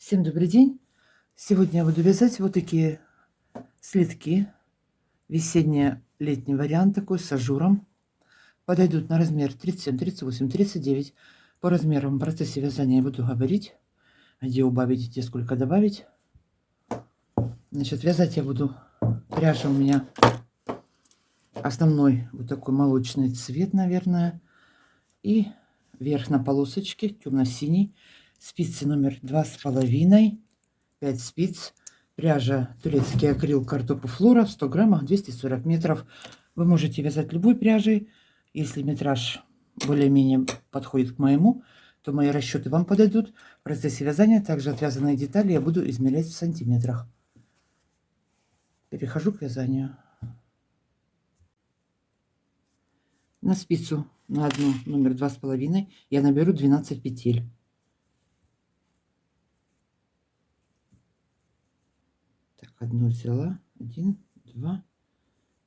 Всем добрый день! Сегодня я буду вязать вот такие следки. Весенне-летний вариант такой с ажуром. Подойдут на размер 37, 38, 39. По размерам в процессе вязания я буду говорить, где убавить, где сколько добавить. Значит, вязать я буду. Пряжа у меня основной вот такой молочный цвет, наверное. И верх на полосочке темно-синий. Спицы номер 2,5. 5 спиц. Пряжа турецкий акрил картопу флора в 100 граммах 240 метров. Вы можете вязать любой пряжей. Если метраж более-менее подходит к моему, то мои расчеты вам подойдут. В процессе вязания также отвязанные детали я буду измерять в сантиметрах. Перехожу к вязанию. На спицу, на одну номер 2,5 я наберу 12 петель. Так, одну взяла. 1, 2,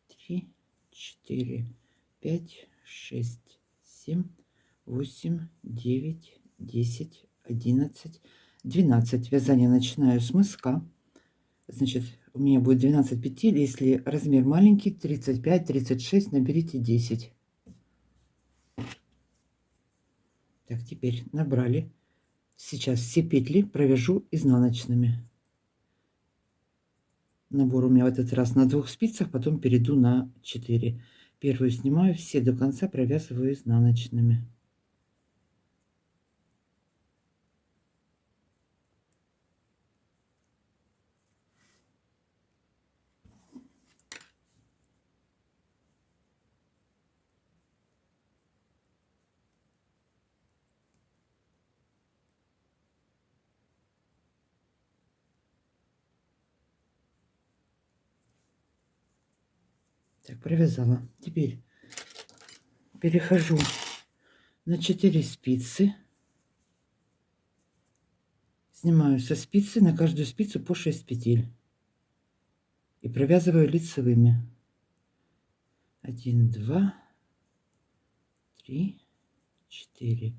3, 4, 5, 6, 7, 8, 9, 10, 11, 12. Вязание начинаю с мыска. Значит, у меня будет 12 петель. Если размер маленький, 35, 36, наберите 10. Так, теперь набрали. Сейчас все петли провяжу изнаночными. Набор у меня в этот раз на 2 спицах, потом перейду на 4. Первую снимаю, все до конца провязываю изнаночными. Так, провязала. Теперь перехожу на 4 спицы. Снимаю со спицы на каждую спицу по 6 петель. И провязываю лицевыми. 1, 2, 3, 4,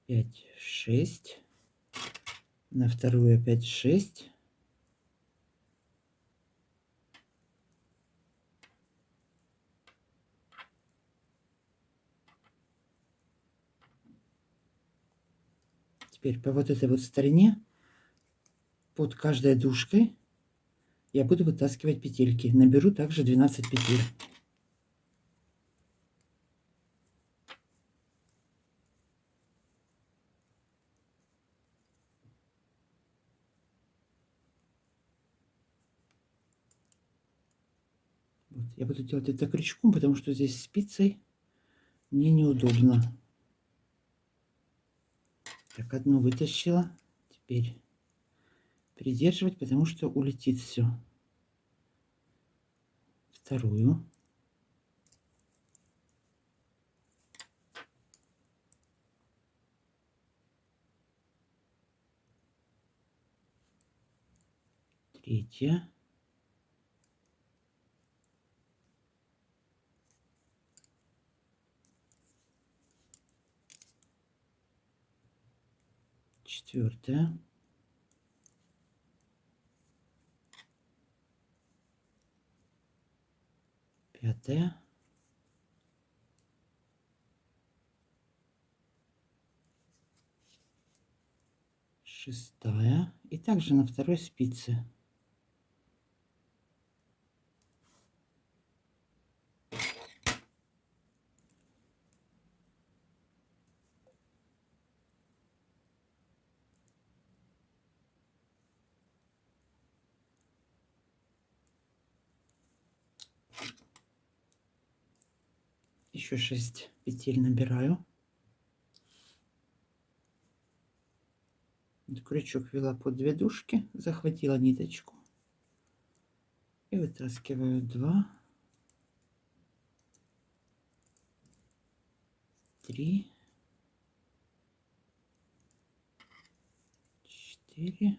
5, 6. На вторую опять 6. Теперь по вот этой вот стороне, под каждой дужкой, я буду вытаскивать петельки. Наберу также 12 петель. Вот. Я буду делать это крючком, потому что здесь спицей мне неудобно. Так, одну вытащила. Теперь придерживать, потому что улетит все. Вторую. Третья. Четвертая. Пятая. Шестая. И также на второй спице. Еще 6 петель набираю. Крючок ввела под 2 дужки, захватила ниточку и вытаскиваю 2, 3, 4,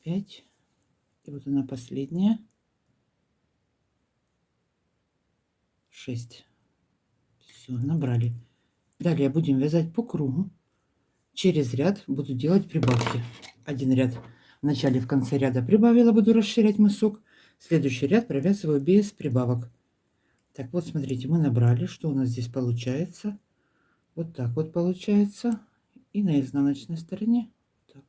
5. И вот она последняя. 6. Все, набрали. Далее будем вязать по кругу. Через ряд буду делать прибавки. Один ряд в начале, в конце ряда прибавила, буду расширять мысок. Следующий ряд провязываю без прибавок. Так, вот смотрите, мы набрали. Что у нас здесь получается? Вот так вот получается. И на изнаночной стороне. Так.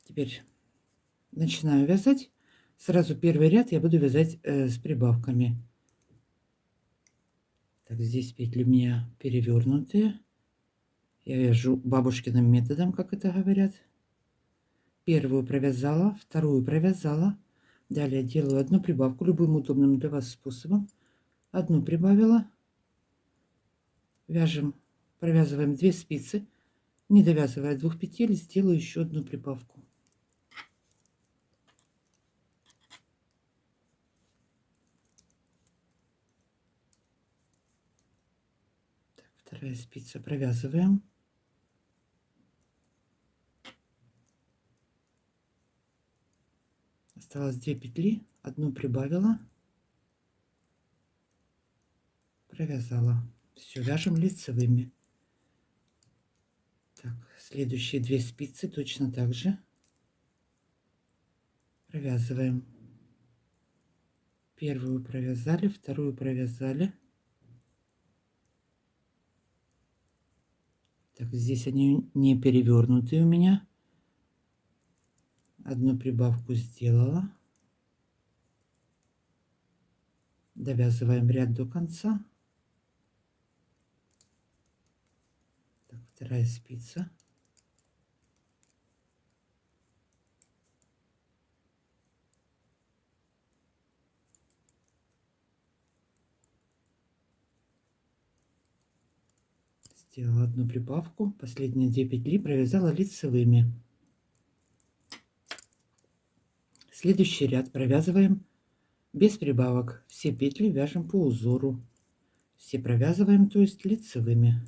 Теперь начинаю вязать. Сразу первый ряд я буду вязать с прибавками. Так, здесь петли у меня перевернутые. Я вяжу бабушкиным методом, как это говорят. Первую провязала, вторую провязала. Далее делаю одну прибавку, любым удобным для вас способом. Одну прибавила. Вяжем, провязываем 2 спицы. Не довязывая 2 петель, сделаю еще одну прибавку. Так, вторая спица, провязываем. Осталось 2 петли, одну прибавила, провязала. Все, вяжем лицевыми. Так, следующие 2 спицы точно так же провязываем. Первую провязали, вторую провязали. Так, здесь они не перевернутые у меня. Одну прибавку сделала. Довязываем ряд до конца. Так, вторая спица. Сделала одну прибавку. Последние 2 петли провязала лицевыми. Следующий ряд провязываем без прибавок. Все петли вяжем по узору. Все провязываем, то есть лицевыми.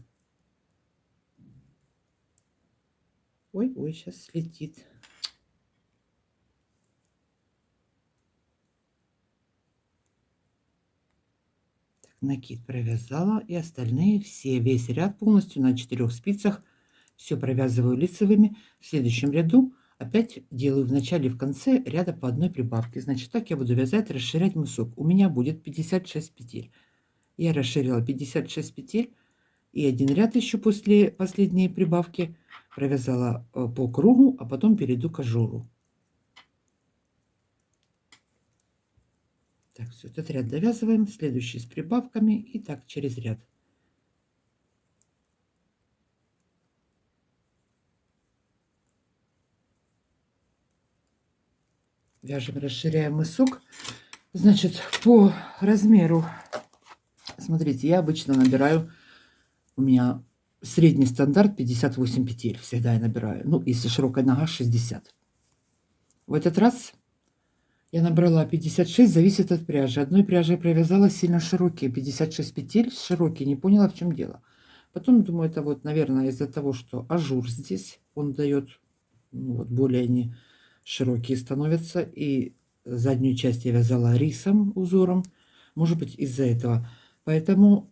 Ой, ой, сейчас слетит. Так, накид провязала, и остальные все, весь ряд полностью на 4 спицах. Все провязываю лицевыми. В следующем ряду опять делаю в начале и в конце ряда по одной прибавке. Значит, так я буду вязать, расширять мысок. У меня будет 56 петель. Я расширила 56 петель. И один ряд еще после последней прибавки провязала по кругу, а потом перейду к ажуру. Так, все, этот ряд довязываем, следующий с прибавками и так через ряд. Вяжем, расширяем мысок. Значит, по размеру, смотрите, я обычно набираю, у меня средний стандарт 58 петель, всегда я набираю. Ну, если широкая нога, 60. В этот раз я набрала 56, зависит от пряжи. Одной пряжей провязала сильно широкие, 56 петель широкие, не поняла, в чем дело. Потом думаю, это вот, наверное, из-за того, что ажур здесь, он дает, ну, вот, более они широкие становятся. И заднюю часть я вязала рисом, узором, может быть, из-за этого. Поэтому,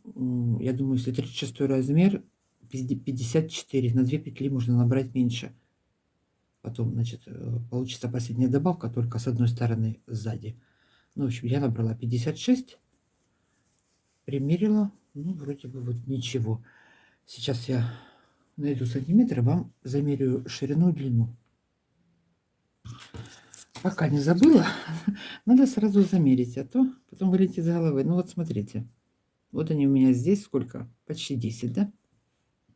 я думаю, если 36 размер, 54, на 2 петли можно набрать меньше. Потом, значит, получится последняя добавка только с одной стороны сзади. Ну, в общем, я набрала 56, примерила, ну, вроде бы вот ничего. Сейчас я найду сантиметры, вам замерю ширину и длину. Пока не забыла, надо сразу замерить, а то потом вылетит из головы. Ну вот смотрите, вот они у меня здесь сколько? Почти 10, да?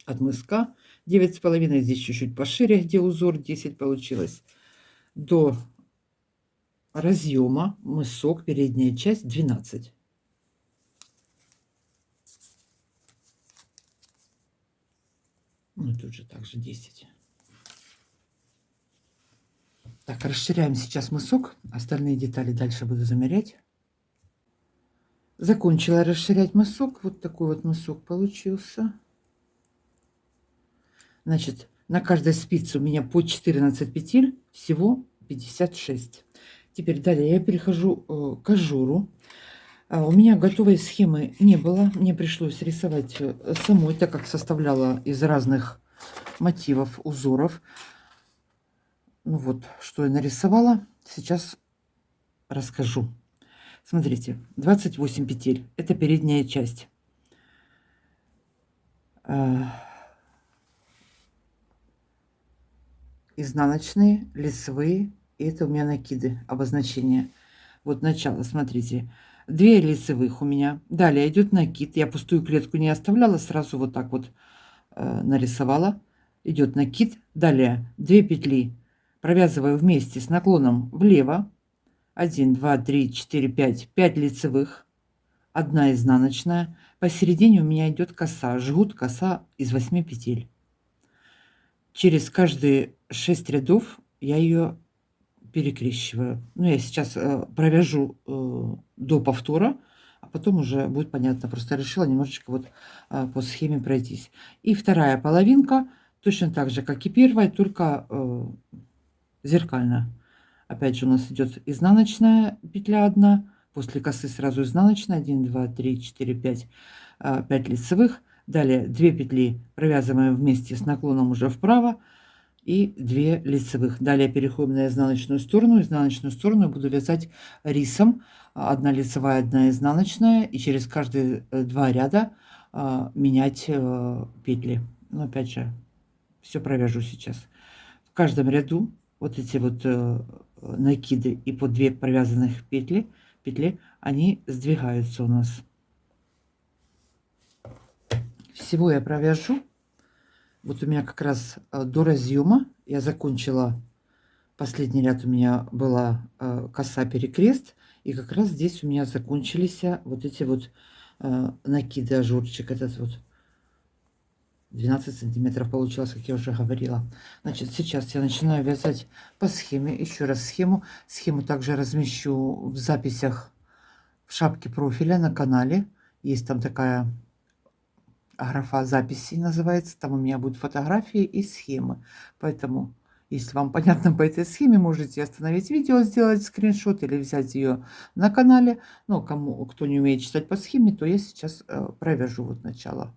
От мыска 9,5, здесь чуть-чуть пошире, где узор 10 получилось. До разъема мысок, передняя часть 12. Ну, тут же также 10. Так, расширяем сейчас мысок. Остальные детали дальше буду замерять. Закончила расширять мысок. Вот такой вот мысок получился. Значит, на каждой спице у меня по 14 петель. Всего 56. Теперь далее я перехожу к ажуру. У меня готовой схемы не было. Мне пришлось рисовать самой, так как составляла из разных мотивов, узоров. Ну вот, что я нарисовала. Сейчас расскажу. Смотрите, 28 петель. Это передняя часть. Изнаночные, лицевые. И это у меня накиды, обозначения. Вот начало, смотрите. 2 лицевых у меня. Далее идет накид. Я пустую клетку не оставляла, сразу вот так вот нарисовала. Идет накид. Далее 2 петли провязываю вместе с наклоном влево. 1, 2, 3, 4, 5. 5 лицевых. 1 изнаночная. Посередине у меня идет коса. Жгут коса из 8 петель. Через каждые 6 рядов я ее перекрещиваю. Ну, я сейчас провяжу до повтора, а потом уже будет понятно. Просто решила немножечко вот по схеме пройтись. И вторая половинка точно так же, как и первая, только зеркально. Опять же у нас идет изнаночная петля 1, после косы сразу изнаночная, 1, 2, 3, 4, 5, 5 лицевых. Далее 2 петли провязываем вместе с наклоном уже вправо и 2 лицевых. Далее переходим на изнаночную сторону. Изнаночную сторону буду вязать рисом. 1 лицевая, 1 изнаночная. И через каждые 2 ряда менять петли. Но опять же, все провяжу сейчас. В каждом ряду вот эти вот накиды и по 2 провязанных петли, они сдвигаются у нас. Всего я провяжу. Вот у меня как раз до разъема я закончила. Последний ряд у меня была коса перекрест. И как раз здесь у меня закончились вот эти вот накиды, ажурчик этот вот. 12 сантиметров получилось, как я уже говорила. Значит, сейчас я начинаю вязать по схеме. Еще раз схему. Схему также размещу в записях в шапке профиля на канале. Есть там такая графа записи называется. Там у меня будут фотографии и схемы. Поэтому, если вам понятно по этой схеме, можете остановить видео, сделать скриншот или взять ее на канале. Но кто не умеет читать по схеме, то я сейчас провяжу вот начало.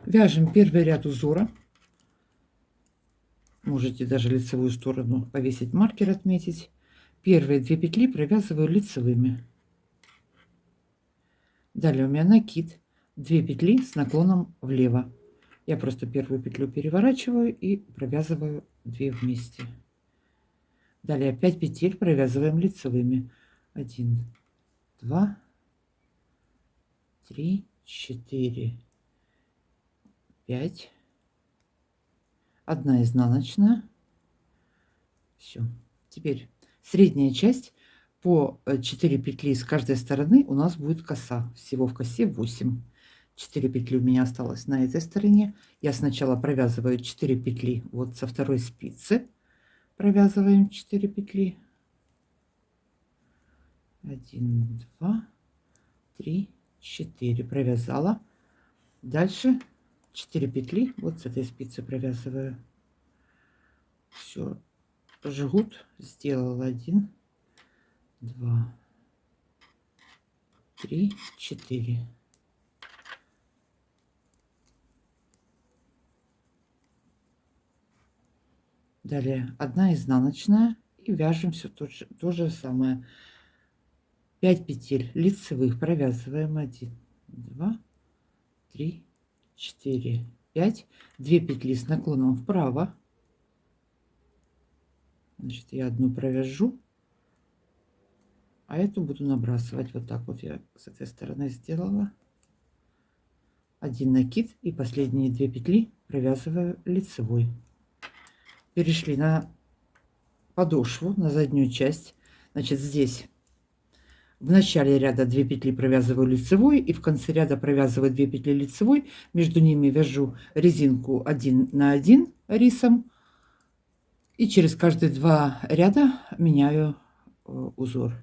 Вяжем первый ряд узора. Можете даже лицевую сторону повесить, маркер отметить. Первые 2 петли провязываю лицевыми. Далее у меня накид. 2 петли с наклоном влево. Я просто первую петлю переворачиваю и провязываю 2 вместе. Далее 5 петель провязываем лицевыми. 1, 2, 3, 4, 5. 1 изнаночная. Все. Теперь средняя часть. По 4 петли с каждой стороны у нас будет коса. Всего в косе 8. 4 петли у меня осталось на этой стороне. Я сначала провязываю 4 петли вот со второй спицы. Провязываем 4 петли. 1, 2, 3, 4. Провязала. Дальше 4 петли вот с этой спицы провязываю. Все. Жгут сделала 1, 2, 3, 4. Далее 1 изнаночная и вяжем все то же самое. 5 петель лицевых провязываем. 1, 2, 3, 4, 5. 2 петли с наклоном вправо. Значит, я одну провяжу, а эту буду набрасывать. Вот так вот я с этой стороны сделала. 1 накид и последние 2 петли провязываю лицевой. Перешли на подошву, на заднюю часть. Значит, здесь в начале ряда 2 петли провязываю лицевой и в конце ряда провязываю 2 петли лицевой. Между ними вяжу резинку 1 на 1 рисом. И через каждые 2 ряда меняю узор.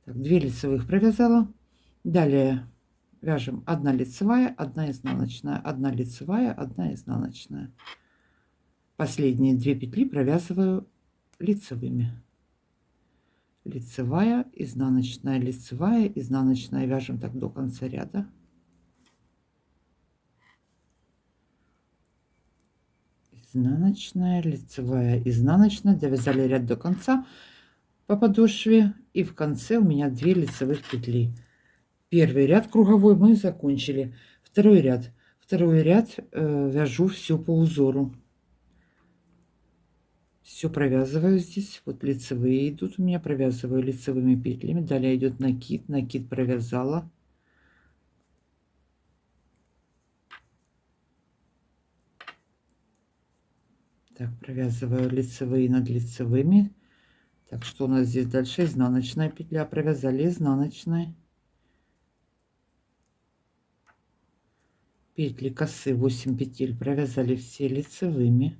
Так, 2 лицевых провязала. Далее вяжем 1 лицевая, 1 изнаночная, 1 лицевая, 1 изнаночная. Последние 2 петли провязываю лицевыми. Лицевая, изнаночная, лицевая, изнаночная. Вяжем так до конца ряда. Изнаночная, лицевая, изнаночная. Довязали ряд до конца по подошве. И в конце у меня 2 лицевых петли. Первый ряд круговой мы закончили. Второй ряд. Второй ряд вяжу все по узору. Все провязываю здесь. Вот лицевые идут у меня. Провязываю лицевыми петлями. Далее идет накид. Накид провязала. Так, провязываю лицевые над лицевыми. Так, что у нас здесь дальше? Изнаночная петля. Провязали изнаночной. Петли косы 8 петель. Провязали все лицевыми.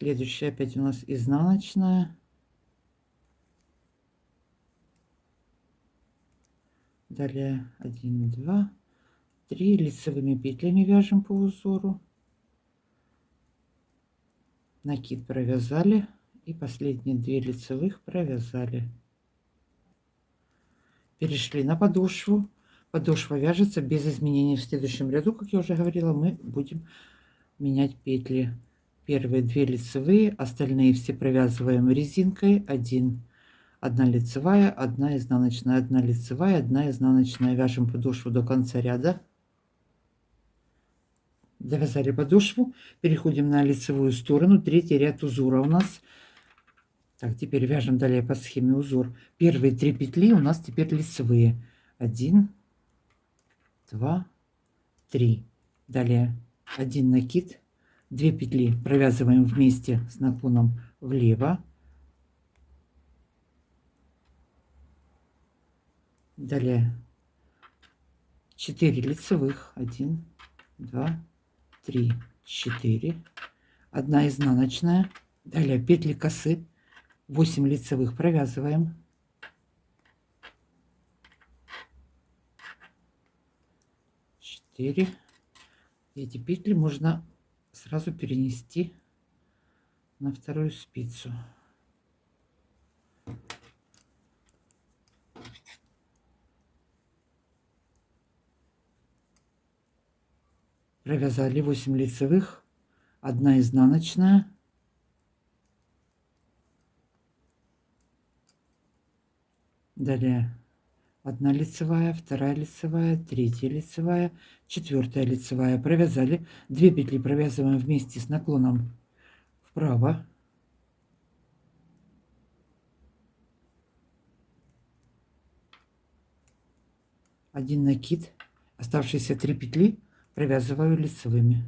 Следующая опять у нас изнаночная. Далее 1, 2, 3 лицевыми петлями вяжем по узору. Накид провязали. И последние 2 лицевых провязали. Перешли на подошву. Подошва вяжется без изменений. В следующем ряду, как я уже говорила, мы будем менять петли. Первые 2 лицевые, остальные все провязываем резинкой. 1 лицевая, 1 изнаночная, 1 лицевая, 1 изнаночная. Вяжем подошву до конца ряда. Довязали подошву, переходим на лицевую сторону. Третий ряд узора у нас. Так, теперь вяжем далее по схеме узор. Первые 3 петли у нас теперь лицевые. 1, 2, 3. Далее 1 накид. 2 петли провязываем вместе с наклоном влево. Далее 4 лицевых. 1, 2, 3, 4. 1 изнаночная. Далее петли косы. 8 лицевых провязываем. 4. Эти петли можно сразу перенести на вторую спицу. Провязали 8 лицевых, 1 изнаночная. Далее 1 лицевая, 2 лицевая, 3 лицевая, 4 лицевая. Провязали. 2 петли провязываем вместе с наклоном вправо. Один накид. Оставшиеся 3 петли провязываю лицевыми.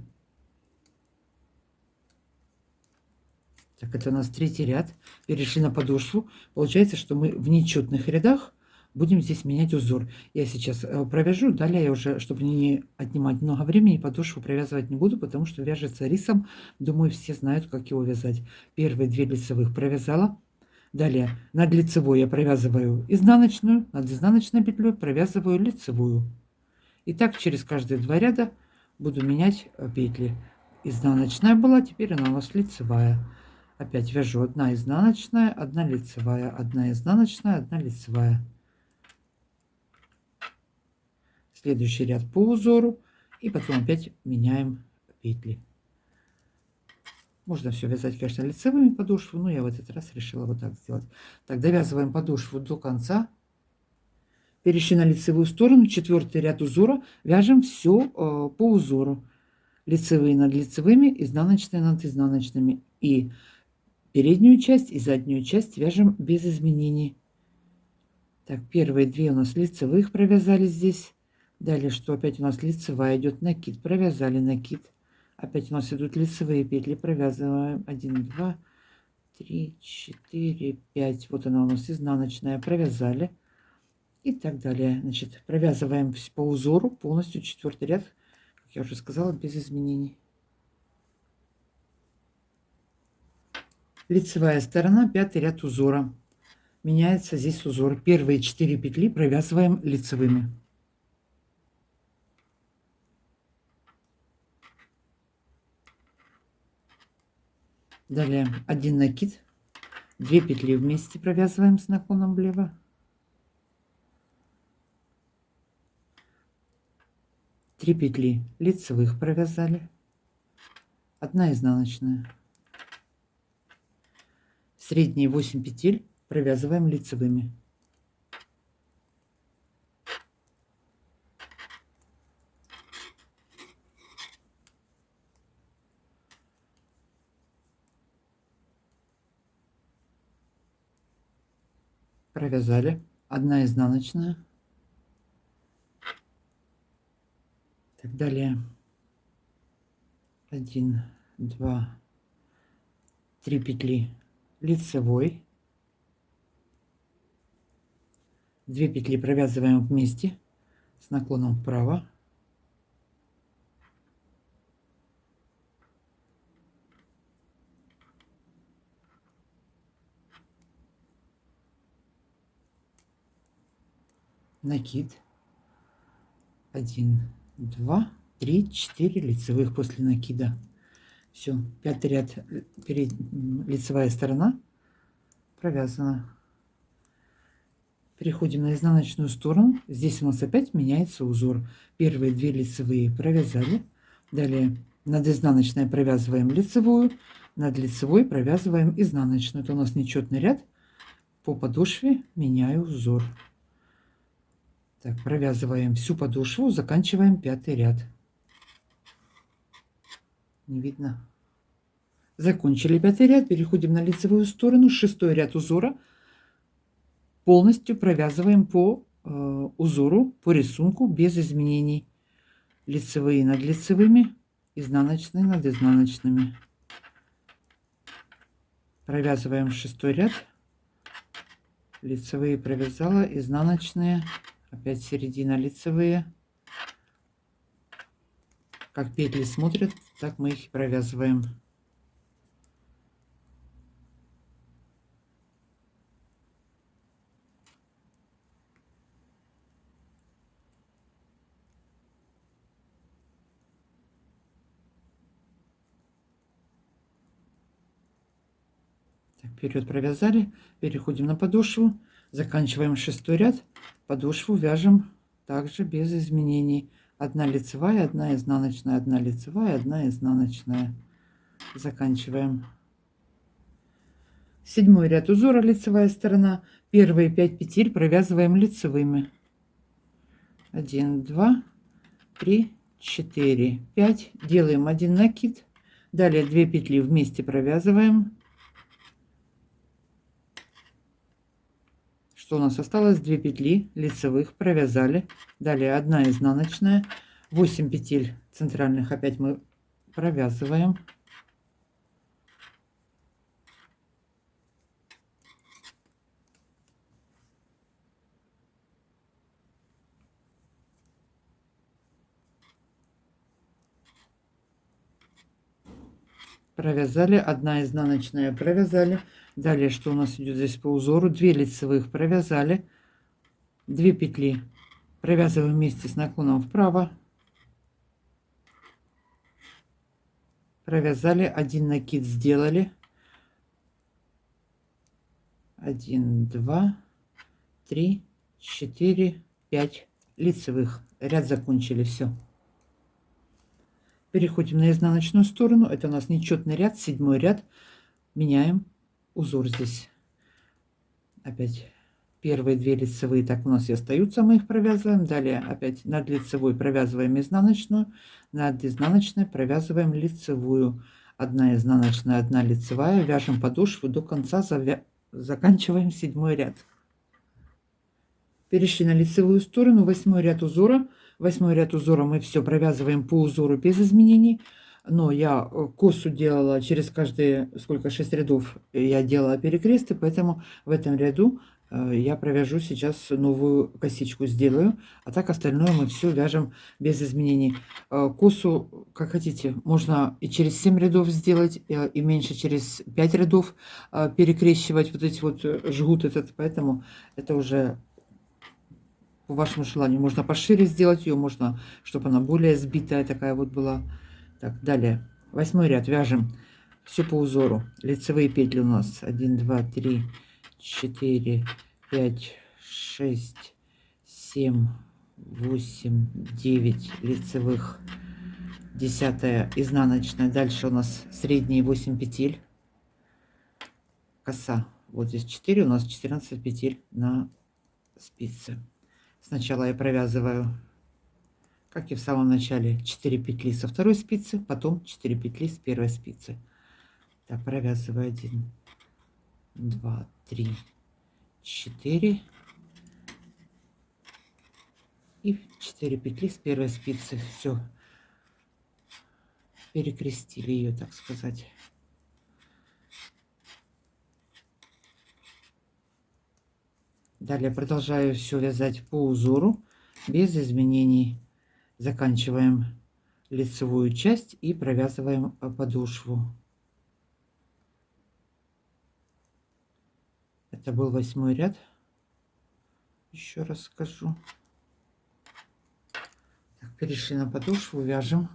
Так, это у нас третий ряд. Перешли на подошву. Получается, что мы в нечетных рядах будем здесь менять узор. Я сейчас провяжу. Далее я уже, чтобы не отнимать много времени, подошву провязывать не буду, потому что вяжется рисом. Думаю, все знают, как его вязать. Первые 2 лицевых провязала. Далее над лицевой я провязываю изнаночную, над изнаночной петлей провязываю лицевую. И так через каждые 2 ряда буду менять петли. Изнаночная была, теперь она у нас лицевая. Опять вяжу 1 изнаночная, 1 лицевая, 1 изнаночная, 1 лицевая. Следующий ряд по узору. И потом опять меняем петли. Можно все вязать, конечно, лицевыми подошву, но я в этот раз решила вот так сделать. Так, довязываем подошву до конца. Перешли на лицевую сторону. 4-й ряд узора. Вяжем все по узору. Лицевые над лицевыми, изнаночные над изнаночными. И переднюю часть и заднюю часть вяжем без изменений. Так, первые 2 у нас лицевых провязали здесь. Далее, что опять у нас лицевая идет накид. Провязали накид. Опять у нас идут лицевые петли. Провязываем 1, 2, 3, 4, 5. Вот она у нас изнаночная. Провязали. И так далее. Значит, провязываем по узору полностью 4-й ряд. Как я уже сказала, без изменений. Лицевая сторона, 5-й ряд узора. меняется здесь узор. Первые 4 петли провязываем лицевыми. Далее 1 накид, 2 петли вместе провязываем с наклоном влево, 3 петли лицевых провязали, 1 изнаночная, средние 8 петель провязываем лицевыми. Провязали, 1 изнаночная. Так, далее 1, 2, 3 петли лицевой, 2 петли провязываем вместе с наклоном вправо, накид, 1, 2, 3, 4 лицевых после накида. Все, 5 ряд, лицевая сторона провязана. Переходим на изнаночную сторону. Здесь у нас опять меняется узор. Первые 2 лицевые провязали. Далее над изнаночной провязываем лицевую, над лицевой провязываем изнаночную. Это у нас нечетный ряд. По подошве меняю узор. Так, провязываем всю подошву, заканчиваем 5 ряд. Не видно. Закончили 5 ряд, переходим на лицевую сторону. 6 ряд узора полностью провязываем по узору, по рисунку, без изменений. Лицевые над лицевыми, изнаночные над изнаночными. Провязываем 6 ряд. Лицевые провязала, изнаночные, опять середина, лицевые. Как петли смотрят, так мы их провязываем. Так, вперед провязали, переходим на подошву, заканчиваем 6 ряд, подошву вяжем также без изменений. 1 лицевая, 1 изнаночная, 1 лицевая, 1 изнаночная. Заканчиваем. 7 ряд узора, лицевая сторона. Первые 5 петель провязываем лицевыми. 1, 2, 3, 4, 5. Делаем 1 накид. Далее 2 петли вместе провязываем. Что у нас осталось? 2 петли лицевых провязали. Далее 1 изнаночная. 8 петель центральных опять мы провязываем. Провязали, 1 изнаночная провязали. Далее что у нас идет здесь по узору? 2 лицевых провязали, 2 петли провязываем вместе с наклоном вправо, провязали, 1 накид сделали, 1, 2, 3, 4, 5 лицевых. Ряд закончили. Все. Переходим на изнаночную сторону. Это у нас нечетный ряд, 7 ряд. Меняем узор здесь. Опять первые 2 лицевые так у нас и остаются, мы их провязываем. Далее опять над лицевой провязываем изнаночную, над изнаночной провязываем лицевую. 1 изнаночная, 1 лицевая. Вяжем подошву до конца, заканчиваем 7 ряд. Перешли на лицевую сторону, 8 ряд узора. 8 ряд узора мы все провязываем по узору без изменений. Но я косу делала через каждые, сколько, 6 рядов я делала перекресты, поэтому в этом ряду я провяжу сейчас новую косичку, сделаю. А так остальное мы все вяжем без изменений. Косу, как хотите, можно и через 7 рядов сделать, и меньше через 5 рядов перекрещивать вот эти вот жгут этот. Поэтому это уже по вашему желанию. Можно пошире сделать ее, можно, чтобы она более сбитая такая вот была. Так, далее. 8 ряд вяжем все по узору. Лицевые петли у нас 1, 2, 3, 4, 5, 6, 7, 8, 9 лицевых. 10 изнаночная. Дальше у нас средние 8 петель. Коса. Вот здесь 4, у нас 14 петель на спице. Сначала я провязываю, как и в самом начале, 4 петли со второй спицы, потом 4 петли с первой спицы. Так, провязываю 1, 2, 3, 4 и 4 петли с первой спицы. Все, перекрестили ее, так сказать. Далее продолжаю все вязать по узору без изменений. Заканчиваем лицевую часть и провязываем подошву. Это был 8 ряд. Еще раз скажу. Так, перешли на подошву, вяжем.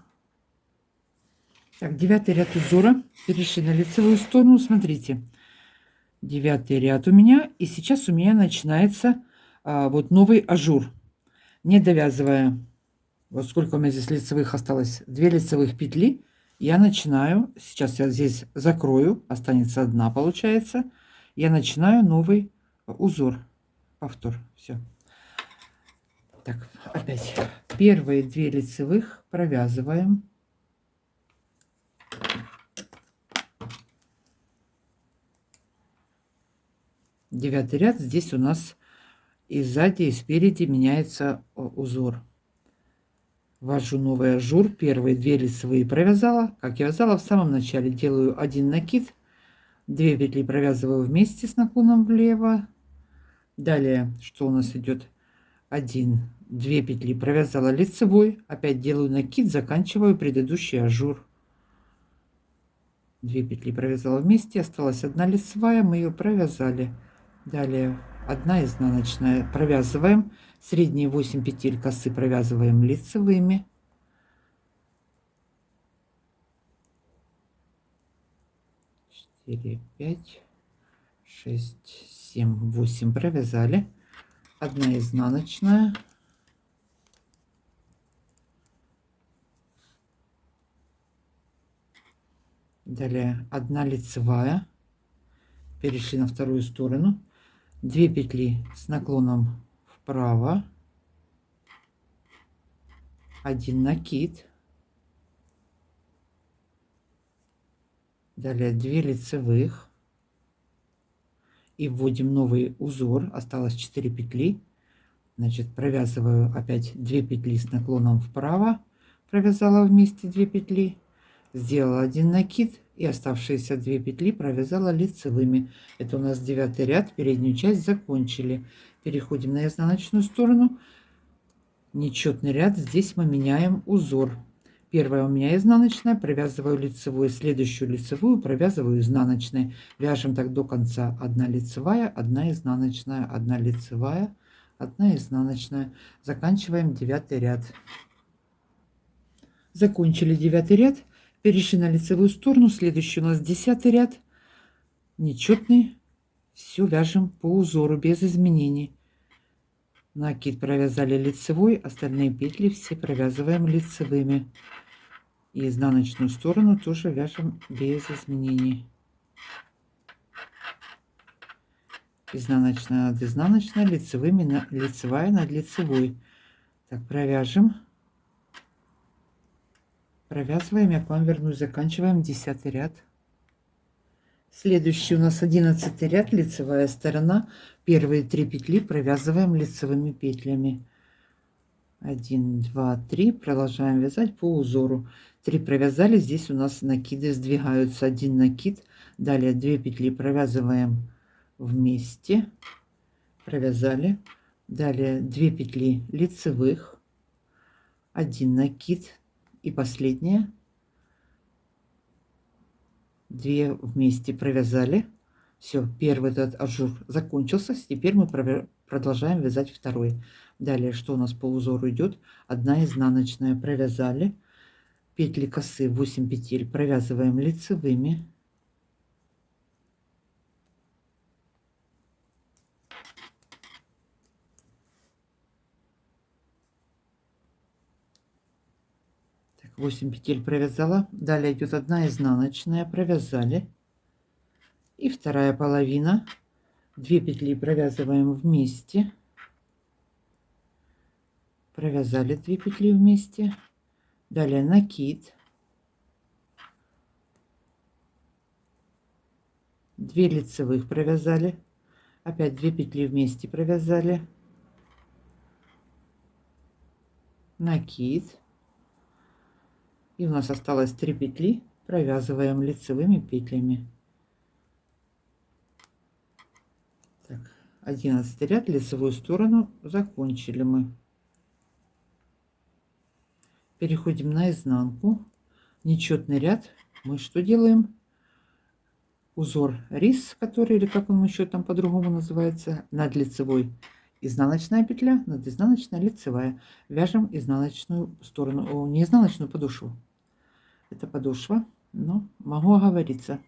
Так, 9 ряд узора. Перешли на лицевую сторону. Смотрите. 9 ряд у меня. И сейчас у меня начинается вот новый ажур. Не довязывая, вот сколько у меня здесь лицевых осталось, 2 лицевых петли, я начинаю, сейчас я здесь закрою, останется одна, получается. Я начинаю новый узор. Повтор. Все. Так, опять. Первые 2 лицевых провязываем. Девятый ряд. Здесь у нас и сзади, и спереди меняется узор. Ввожу новый ажур. Первые 2 лицевые провязала. Как я вязала в самом начале, делаю 1 накид. 2 петли провязываю вместе с наклоном влево. Далее, что у нас идет? 1, 2 петли провязала лицевой. Опять делаю накид, заканчиваю предыдущий ажур. 2 петли провязала вместе. Осталась 1 лицевая. Мы ее провязали. Далее 1 изнаночная. Провязываем. Средние 8 петель косы провязываем лицевыми. Четыре, 5, 6, 7, 8 провязали. 1 изнаночная. Далее 1 лицевая. Перешли на вторую сторону. 2 петли с наклоном вправо. 1 накид. Далее 2 лицевых. И вводим новый узор. Осталось 4 петли. Значит, провязываю опять 2 петли с наклоном вправо. Провязала вместе 2 петли. Сделала 1 накид. И оставшиеся 2 петли провязала лицевыми. Это у нас 9 ряд. Переднюю часть закончили. Переходим на изнаночную сторону. Нечетный ряд. Здесь мы меняем узор. Первая у меня изнаночная. Провязываю лицевую. Следующую лицевую провязываю изнаночной. Вяжем так до конца. 1 лицевая, 1 изнаночная, 1 лицевая, 1 изнаночная. Заканчиваем 9 ряд. Закончили 9 ряд. Перешли на лицевую сторону. Следующий у нас 10 ряд. Нечетный. Все вяжем по узору без изменений. Накид провязали лицевой. Остальные петли все провязываем лицевыми. И изнаночную сторону тоже вяжем без изменений. Изнаночная над изнаночной, лицевыми, лицевая над лицевой. Так, провяжем. Провязываем, я к вам вернусь. Заканчиваем 10 ряд. Следующий у нас 11 ряд, лицевая сторона. Первые 3 петли провязываем лицевыми петлями. 1, 2, 3. Продолжаем вязать по узору. 3 провязали. Здесь у нас накиды сдвигаются. 1 накид. Далее 2 петли провязываем вместе. провязали. Далее 2 петли лицевых, 1 накид и последняя, 2 вместе провязали. Все, первый этот ажур закончился. Теперь мы продолжаем вязать второй. Далее, что у нас по узору идет? 1 изнаночная, провязали. Петли косы 8 петель провязываем лицевыми. Так, 8 петель провязала. Далее идет 1 изнаночная, провязали. И вторая половина. 2 петли провязываем вместе. Провязали 2 петли вместе. Далее накид. 2 лицевых провязали. Опять 2 петли вместе провязали. Накид. И у нас осталось 3 петли. Провязываем лицевыми петлями. Так, 11 ряд, лицевую сторону закончили мы. Переходим на изнанку. Нечетный ряд. Мы что делаем? Узор рис, который, или как он еще там по-другому называется, над лицевой изнаночная петля, над изнаночная лицевая. Вяжем изнаночную сторону, не изнаночную, подошву. Это подошва, но могу оговориться.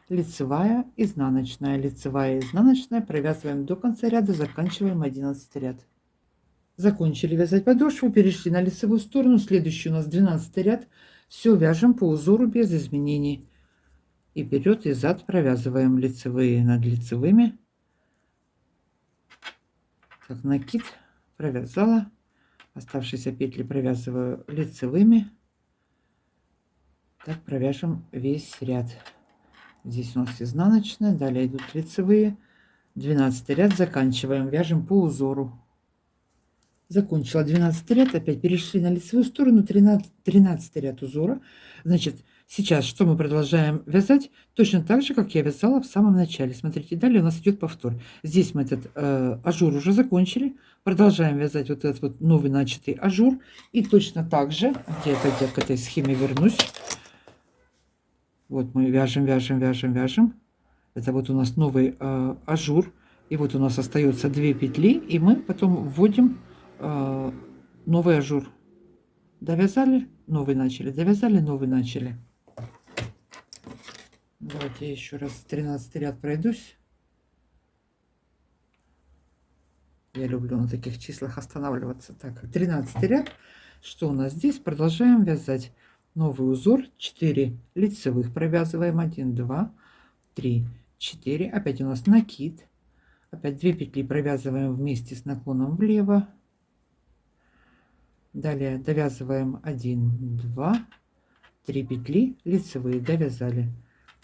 Лицевая, изнаночная, лицевая, изнаночная. Провязываем до конца ряда, заканчиваем 11 ряд. Закончили вязать подошву, перешли на лицевую сторону. Следующий у нас 12 ряд. Все вяжем по узору без изменений. И вперед и зад провязываем лицевые над лицевыми. Так, накид провязала. Оставшиеся петли провязываю лицевыми. Так провяжем весь ряд. Здесь у нас изнаночная, далее идут лицевые. 12 ряд заканчиваем, вяжем по узору. Закончила 12 ряд, опять перешли на лицевую сторону, 13 ряд узора. Значит, сейчас что мы продолжаем вязать? Точно так же, как я вязала в самом начале. Смотрите, далее у нас идет повтор. Здесь мы этот ажур уже закончили. Продолжаем вязать вот этот вот новый начатый ажур. И точно так же, где-то я к этой схеме вернусь. Вот мы вяжем, вяжем, вяжем, вяжем. Это вот у нас новый ажур. И вот у нас остается 2 петли. И мы потом вводим новый ажур. Довязали, новый начали. Довязали, новый начали. Давайте я еще раз 13 ряд пройдусь. Я люблю на таких числах останавливаться. Так, 13 ряд. Что у нас здесь? Продолжаем вязать новый узор. 4 лицевых провязываем. 1, 2, 3, 4. Опять у нас накид. Опять 2 петли провязываем вместе с наклоном влево. Далее довязываем 1, 2, 3 петли лицевые, довязали.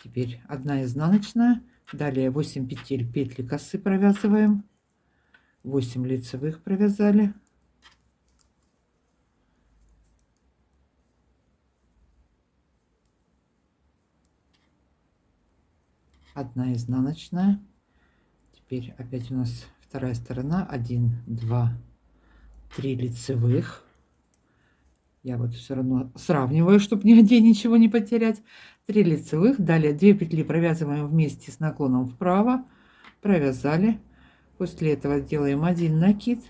Теперь 1 изнаночная. Далее 8 петель петли косы провязываем. 8 лицевых провязали. Одна изнаночная. Теперь опять у нас вторая сторона. 1, 2, 3 лицевых. Я вот все равно сравниваю, чтобы нигде ничего не потерять. 3 лицевых. Далее 2 петли провязываем вместе с наклоном вправо. Провязали. После этого делаем 1 накид.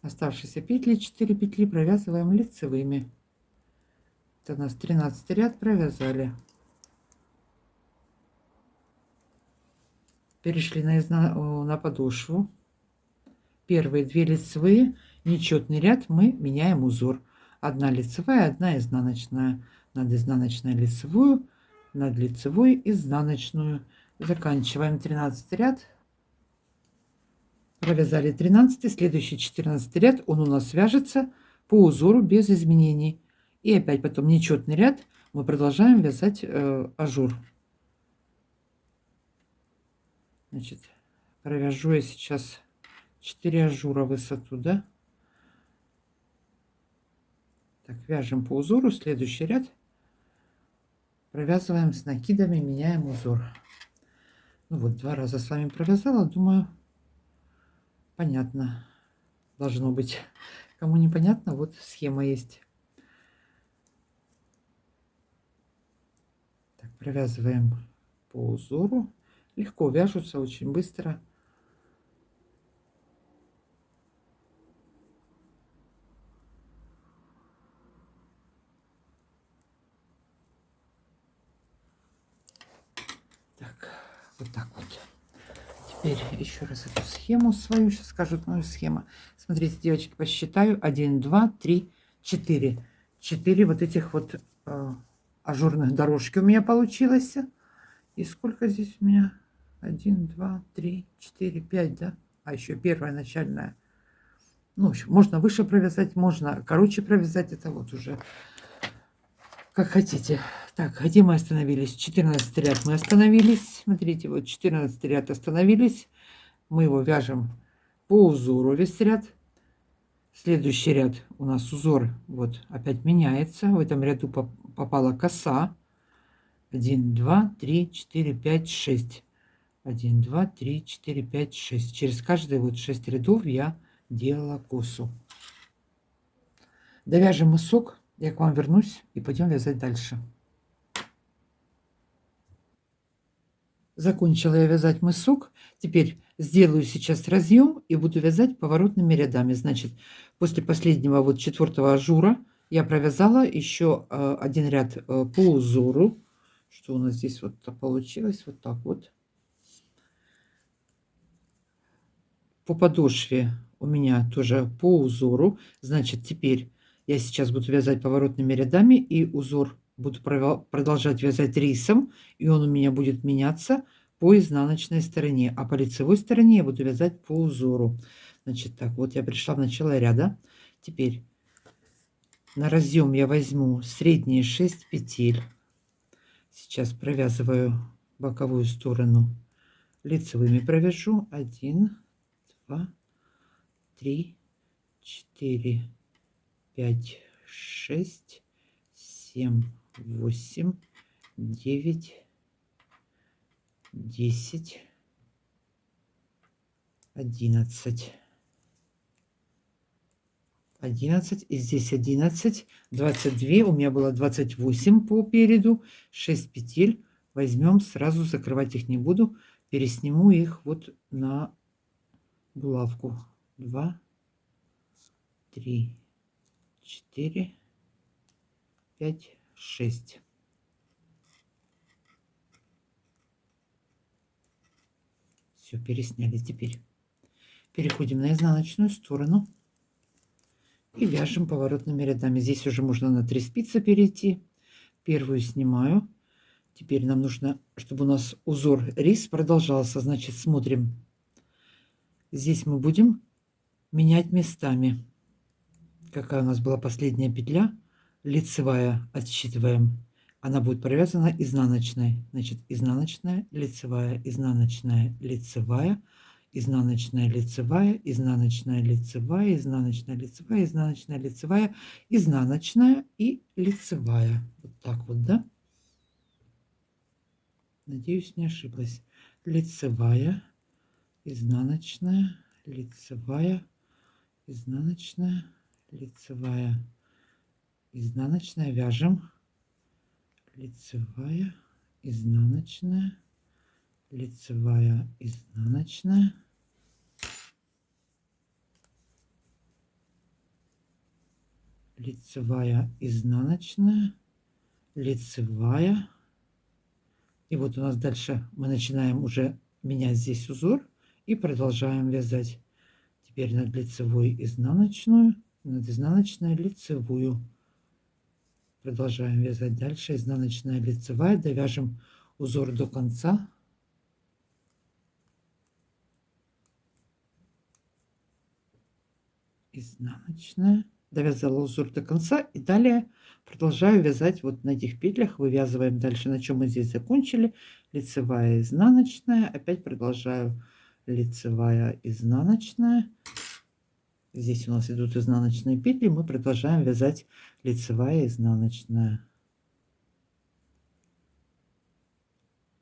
Оставшиеся петли, 4 петли провязываем лицевыми. Это у нас 13 ряд провязали. Перешли на подошву. Первые 2 лицевые, нечетный ряд, мы меняем узор. 1 лицевая, 1 изнаночная. Над изнаночной лицевую, над лицевой изнаночную. Заканчиваем 13 ряд. Провязали 13, следующий 14 ряд, он у нас вяжется по узору без изменений. И опять потом нечетный ряд, мы продолжаем вязать ажур. Значит, провяжу я сейчас 4 ажура в высоту, да? Так, вяжем по узору, следующий ряд. провязываем с накидами, меняем узор. Ну вот, 2 раза с вами провязала, думаю, понятно должно быть. Кому непонятно, вот схема есть. Так, провязываем по узору. Легко вяжутся, очень быстро. Так, вот так вот. Теперь еще раз эту схему свою, сейчас скажут мою схему. Смотрите, девочки, посчитаю. 1, 2, 3, 4. 4 вот этих вот ажурных дорожки у меня получилось. И сколько здесь у меня? 1, 2, 3, 4, 5, да? А еще первая начальная. Ну, в общем, можно выше провязать, можно короче провязать. Это вот уже как хотите. Так, где мы остановились? 14 ряд мы остановились. Смотрите, вот 14 ряд остановились. Мы его вяжем по узору весь ряд. Следующий ряд у нас узор вот опять меняется. В этом ряду попала коса. 1, 2, 3, 4, 5, 6. 1, 2, 3, 4, 5, 6. Через каждые вот 6 рядов я делала косу. Довяжем мысок. Я к вам вернусь и пойдем вязать дальше. Закончила я вязать мысок. Теперь сделаю сейчас разъем и буду вязать поворотными рядами. Значит, после последнего вот 4-го ажура я провязала еще один ряд по узору. Что у нас здесь вот получилось? Вот так вот. По подошве у меня тоже по узору. Значит, теперь я сейчас буду вязать поворотными рядами и узор буду продолжать вязать рисом, и он у меня будет меняться по изнаночной стороне, а по лицевой стороне я буду вязать по узору. Значит, так, вот я пришла в начало ряда. Теперь на разъем я возьму средние 6 петель. Сейчас провязываю боковую сторону лицевыми, провяжу 1, 2, 3, 4, 5, 6, 7, 8, 9, 10, 11. 11, и здесь 11, 22, у меня было 28 по переду, 6 петель. Возьмем, сразу закрывать их не буду, пересниму их вот на булавку. 2, 3, 4, 5, 6. Все, пересняли. Теперь переходим на изнаночную сторону и вяжем поворотными рядами. Здесь уже можно на 3 спицы перейти. Первую снимаю. Теперь нам нужно, чтобы у нас узор рис продолжался. Значит, смотрим. Здесь мы будем менять местами. Какая у нас была последняя петля? Лицевая. Отсчитываем. Она будет провязана изнаночной. Значит, изнаночная, лицевая, изнаночная, лицевая, изнаночная, лицевая, изнаночная, лицевая, изнаночная, лицевая, изнаночная, лицевая, изнаночная и лицевая. Вот так вот, да? Надеюсь, не ошиблась. Лицевая, изнаночная, лицевая, изнаночная, лицевая, изнаночная. Вяжем. Лицевая, изнаночная, лицевая, изнаночная. Лицевая, изнаночная, лицевая. И вот у нас дальше мы начинаем уже менять здесь узор и продолжаем вязать. Теперь над лицевой изнаночную, над изнаночной лицевую. Продолжаем вязать дальше. Изнаночная, лицевая. Довяжем узор до конца. Изнаночная. Довязала узор до конца. И далее продолжаю вязать вот на этих петлях. Вывязываем дальше, на чем мы здесь закончили. Лицевая, изнаночная. Опять продолжаю. Лицевая, изнаночная. Здесь у нас идут изнаночные петли. Мы продолжаем вязать лицевая, изнаночная.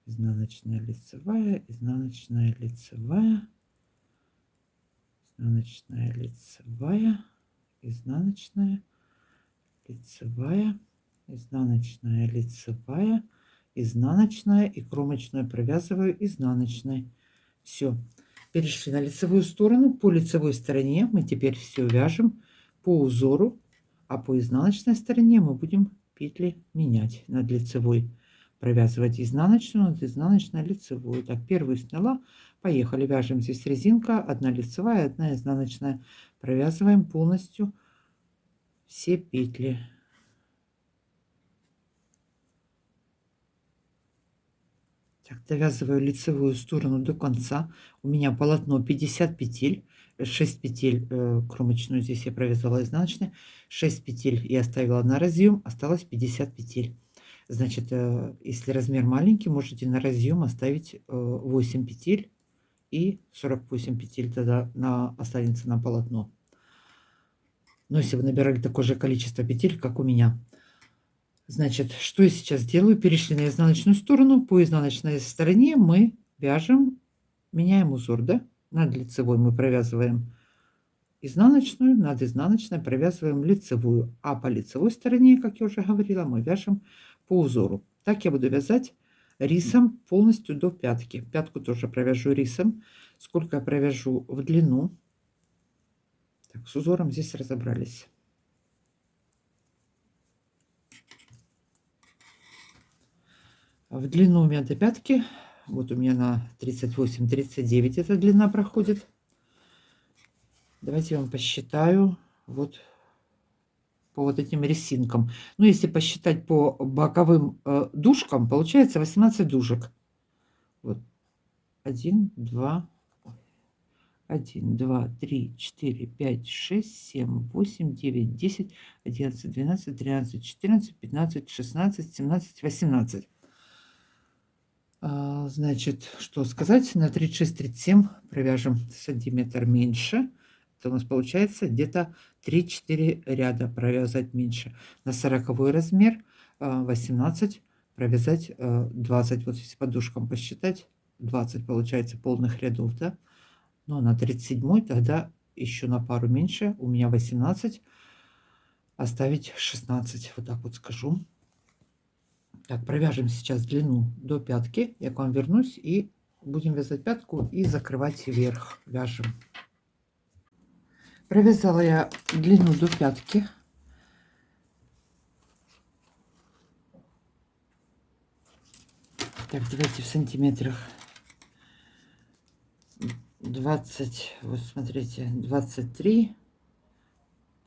изнаночная, лицевая, изнаночная, лицевая, изнаночная, лицевая, изнаночная, лицевая, изнаночная, лицевая, изнаночная и кромочную провязываю изнаночной. Все, перешли на лицевую сторону. По лицевой стороне мы теперь все вяжем по узору, а по изнаночной стороне мы будем петли менять. Над лицевой провязывать изнаночную, над изнаночной лицевую. Так, первую сняла, поехали, вяжем. Здесь резинка, одна лицевая, одна изнаночная. Провязываем полностью все петли. Так, довязываю лицевую сторону до конца. У меня полотно 50 петель. 6 петель кромочную здесь я провязала изнаночной. 6 петель я оставила на разъем. Осталось 50 петель. Значит, если размер маленький, можете на разъем оставить 8 петель. И 48 петель тогда останется на полотно. Но если вы набирали такое же количество петель, как у меня. Значит, что я сейчас делаю? Перешли на изнаночную сторону. По изнаночной стороне мы вяжем, меняем узор, да? Над лицевой мы провязываем изнаночную, над изнаночной провязываем лицевую. А по лицевой стороне, как я уже говорила, мы вяжем по узору. Так я буду вязать рисом полностью до пятки. Пятку тоже провяжу рисом. Сколько я провяжу в длину. Так, с узором здесь разобрались. В длину у меня до пятки. Вот у меня на 38-39 эта длина проходит. Давайте я вам посчитаю вот по вот этим резинкам. Ну, если посчитать по боковым дужкам, получается 18 дужек. Вот. 1, 2, 1, 2, 3, 4, 5, 6, 7, 8, 9, 10, 11, 12, 13, 14, 15, 16, 17, 18. Значит, что сказать, на 36-37 провяжем сантиметр меньше. Это у нас получается где-то 3-4 ряда провязать меньше. На 40 размер 18 провязать 20. Вот если подушкам посчитать, 20 получается полных рядов, да? Но на 37 тогда еще на пару меньше. У меня 18, оставить 16. Вот так вот скажу. Так, провяжем сейчас длину до пятки. Я к вам вернусь и будем вязать пятку и закрывать вверх. Вяжем. Провязала я длину до пятки. Так, давайте в сантиметрах. 20, вот смотрите, 23.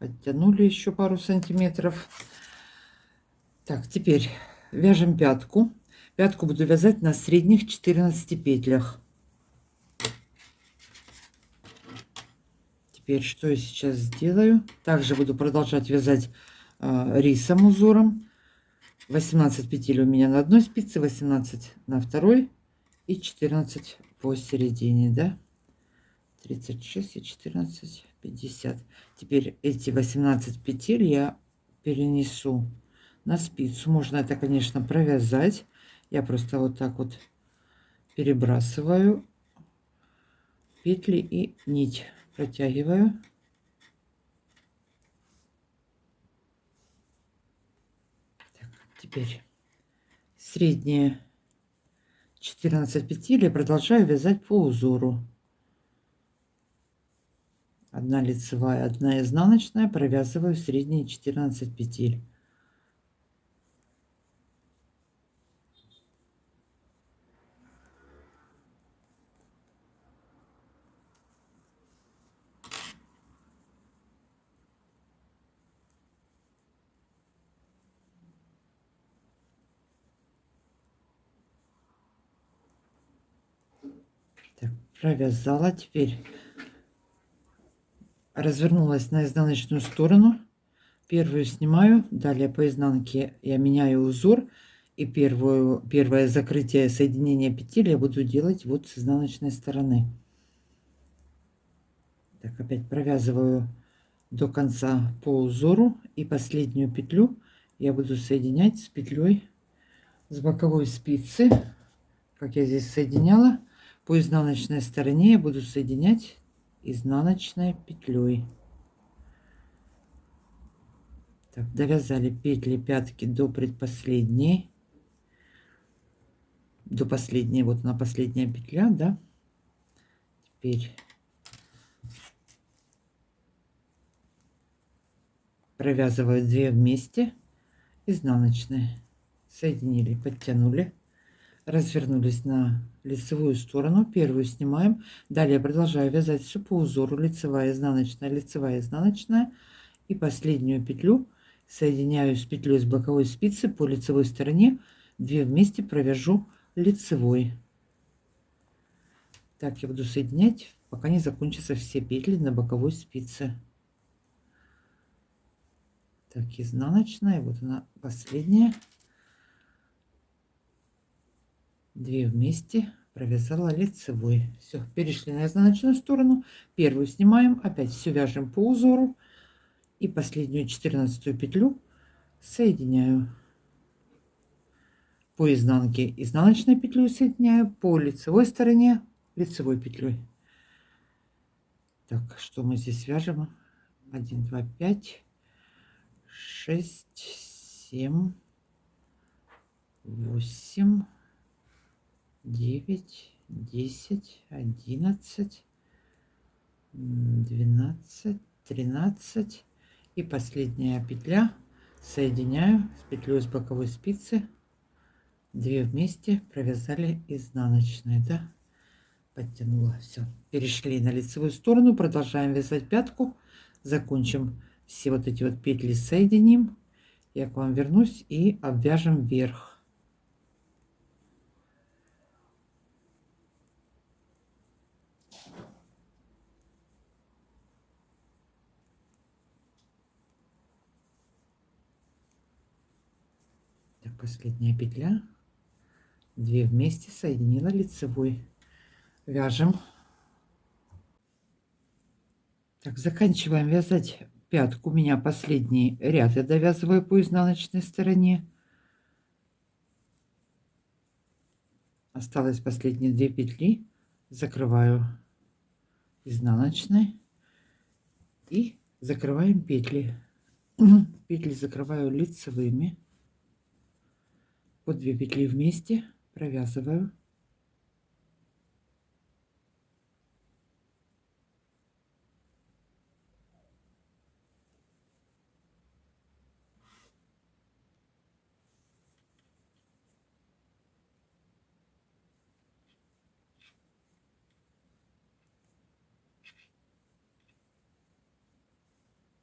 Подтянули еще пару сантиметров. Так, теперь вяжем пятку. Пятку буду вязать на средних 14 петлях. Теперь что я сейчас сделаю? Также буду продолжать вязать рисом узором. 18 петель у меня на одной спице, 18 на второй и 14 посередине, да? 36 и 14, 50. Теперь эти 18 петель я перенесу на спицу. Можно это, конечно, провязать. Я просто вот так вот перебрасываю петли и нить протягиваю. Так, теперь средние 14 петель я продолжаю вязать по узору. Одна лицевая, одна изнаночная, провязываю средние 14 петель. Так, провязала. Теперь развернулась на изнаночную сторону. Первую снимаю, далее по изнанке я меняю узор. И первое закрытие соединения петель я буду делать вот с изнаночной стороны. Так, опять провязываю до конца по узору. И последнюю петлю я буду соединять с петлей с боковой спицы. как я здесь соединяла, по изнаночной стороне я буду соединять изнаночной петлей. Так, довязали петли пятки до предпоследней, до последней, вот она последняя петля, да. Теперь провязываю 2 вместе изнаночные, соединили, подтянули, развернулись на лицевую сторону, первую снимаем, далее продолжаю вязать все по узору: лицевая, изнаночная, и последнюю петлю соединяю с петлей с боковой спицы по лицевой стороне, 2 вместе провяжу лицевой. Так я буду соединять, пока не закончатся все петли на боковой спице. Так, изнаночная, вот она последняя, 2 вместе провязала лицевой. Все, перешли на изнаночную сторону, первую снимаем, опять все вяжем по узору и последнюю 14 петлю соединяю по изнанке изнаночной петлей, соединяю по лицевой стороне лицевой петлей. Так, что мы здесь вяжем? 1, 2, 5, 6, 7, 8, 9, 10, 11, 12, 13 и последняя петля соединяю с петлей с боковой спицы, 2 вместе провязали изнаночные, да, подтянула. Все, перешли на лицевую сторону, продолжаем вязать пятку, закончим все вот эти вот петли, соединим, я к вам вернусь и обвяжем вверх. Так, последняя петля, 2 вместе соединила лицевой, вяжем. Так, заканчиваем вязать пятку. У меня последний ряд я довязываю по изнаночной стороне. Осталось последние 2 петли, закрываю изнаночной и закрываем петли. Петли закрываю лицевыми, по 2 петли вместе провязываю.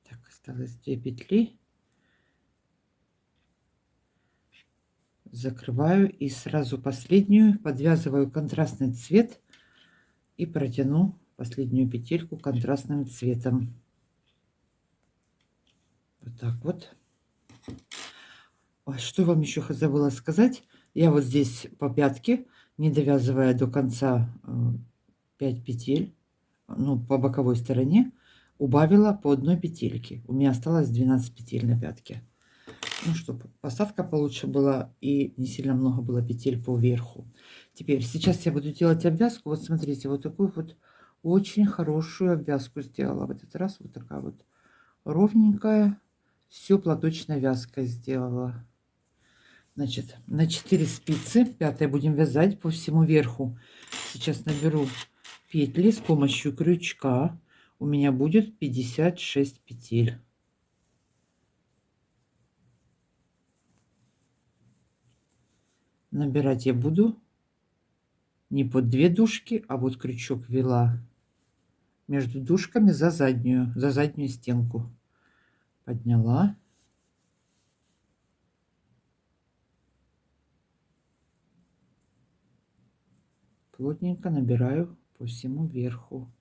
Так, осталось 2 петли, закрываю и сразу последнюю подвязываю контрастный цвет и протяну последнюю петельку контрастным цветом. Вот так вот. Ой, что вам еще забыла сказать, я вот здесь по пятке, не довязывая до конца 5 петель, ну, по боковой стороне, убавила по одной петельке. У меня осталось 12 петель на пятке. Ну, чтобы посадка получше была и не сильно много было петель по верху. Теперь, сейчас я буду делать обвязку. Вот смотрите, вот такую вот очень хорошую обвязку сделала. В этот раз вот такая вот ровненькая. Все платочной вязкой сделала. Значит, на 4 спицы, 5 будем вязать по всему верху. Сейчас наберу петли с помощью крючка. У меня будет 56 петель. Набирать я буду не под 2 дужки, а вот крючок ввела между дужками за заднюю стенку. Подняла. Плотненько набираю по всему верху.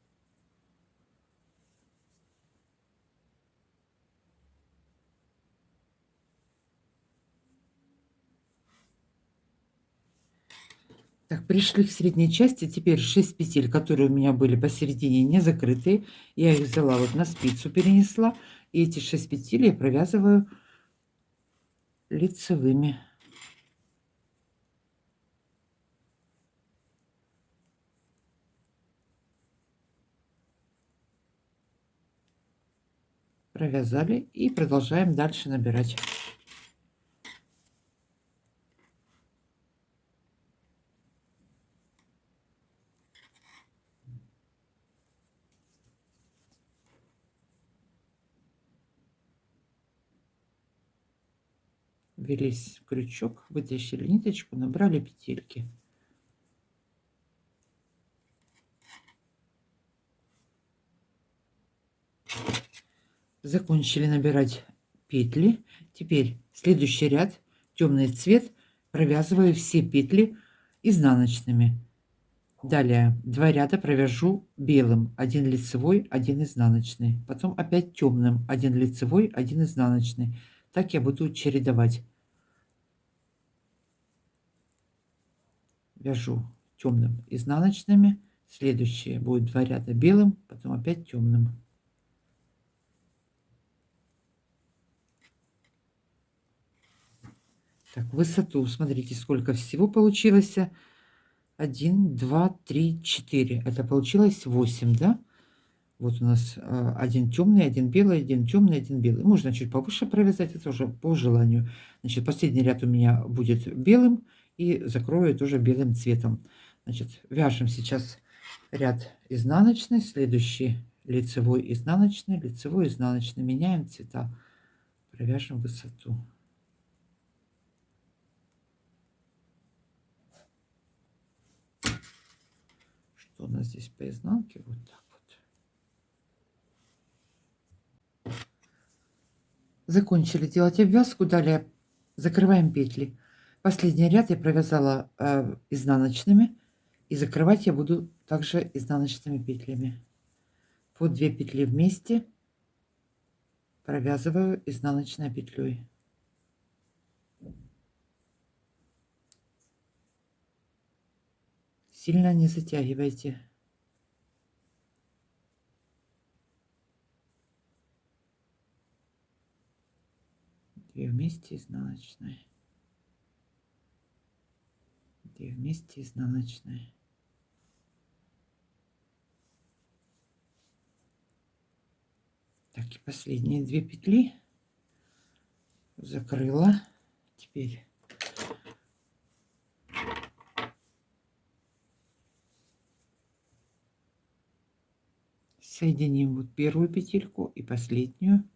Так, пришли к средней части. Теперь 6 петель, которые у меня были посередине не закрытые, я их взяла вот на спицу, перенесла. И эти 6 петель я провязываю лицевыми. провязали и продолжаем дальше набирать. Ввелись в крючок, вытащили ниточку, набрали петельки. Закончили набирать петли. Теперь следующий ряд, темный цвет, провязываю все петли изнаночными. Далее 2 ряда провяжу белым, 1 лицевой, 1 изнаночный. Потом опять темным, 1 лицевой, 1 изнаночный. Так я буду чередовать. Вяжу темным изнаночными. Следующие будет 2 ряда белым, потом опять темным. Так, высоту, смотрите, сколько всего получилось. 1, 2, 3, 4. Это получилось 8, да? Вот у нас один темный, один белый, один темный, один белый. Можно чуть повыше провязать, это уже по желанию. Значит, последний ряд у меня будет белым и закрою тоже белым цветом. Значит, вяжем сейчас ряд изнаночный, следующий лицевой, изнаночный, лицевой, изнаночный. Меняем цвета, провяжем высоту. Что у нас здесь по изнанке? Вот так вот. Закончили делать обвязку. Далее закрываем петли. Последний ряд я провязала изнаночными. И закрывать я буду также изнаночными петлями. По 2 петли вместе провязываю изнаночной петлей. Сильно не затягивайте. Две вместе изнаночной. 2 вместе изнаночной. Так, и последние 2 петли закрыла. Теперь соединим вот первую петельку и последнюю.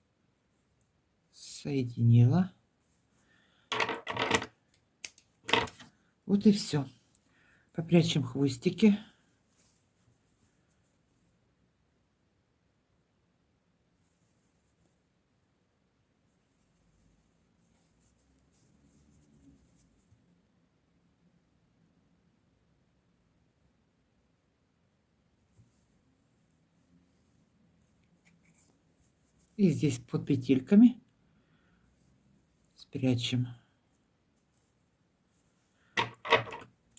Соединила. Вот и все. Попрячем хвостики. И здесь под петельками спрячем.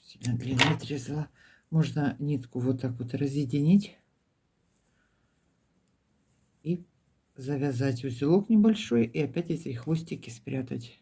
Сильно длинно отрезала. Можно нитку вот так вот разъединить и завязать узелок небольшой и опять эти хвостики спрятать.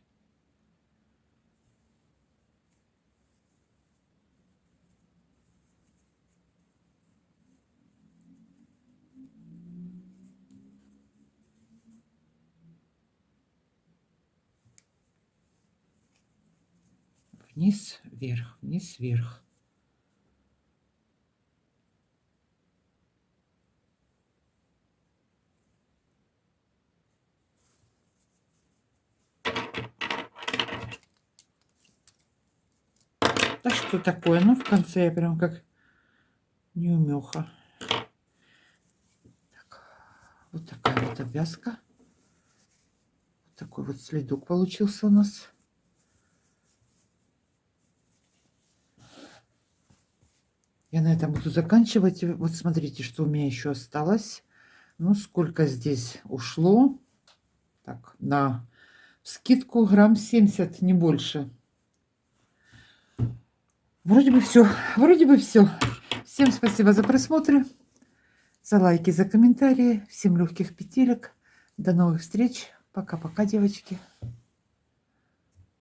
Вниз, вверх, вниз, вверх. Да что такое? Ну, в конце я прям как неумеха. Так, вот такая вот обвязка. Вот такой вот следок получился у нас. Я на этом буду заканчивать. Вот смотрите, что у меня еще осталось. Ну, сколько здесь ушло. Так, на скидку грамм 70, не больше. Вроде бы все. Вроде бы все. Всем спасибо за просмотр, за лайки, за комментарии. Всем легких петелек. До новых встреч. Пока-пока, девочки.